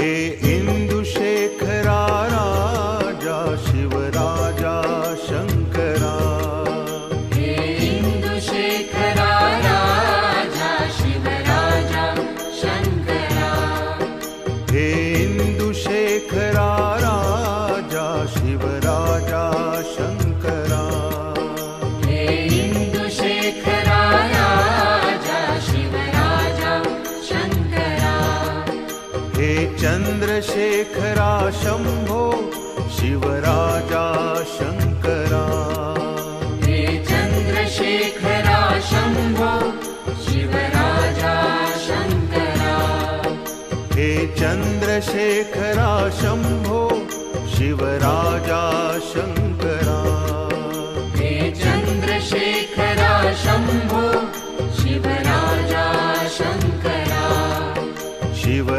हे इंदुशेखरा राजा Shivaraja Shankara, हे इंदुशेखरा राजा Shivaraja Shankara, हे इंदुशेखरा राजा Shivaraja Shankara, हे इंदुशेखरा राजा Shivaraja Shankara, हे Chandrasekhara Shambho Shivaraja Shankara, हे Chandrasekhara Shambho Shivaraja Shankara, हे Chandrasekhara Shambho Shivaraja Shankara, हे Chandrasekhara Shambho Shivaraja Shankara, Shiv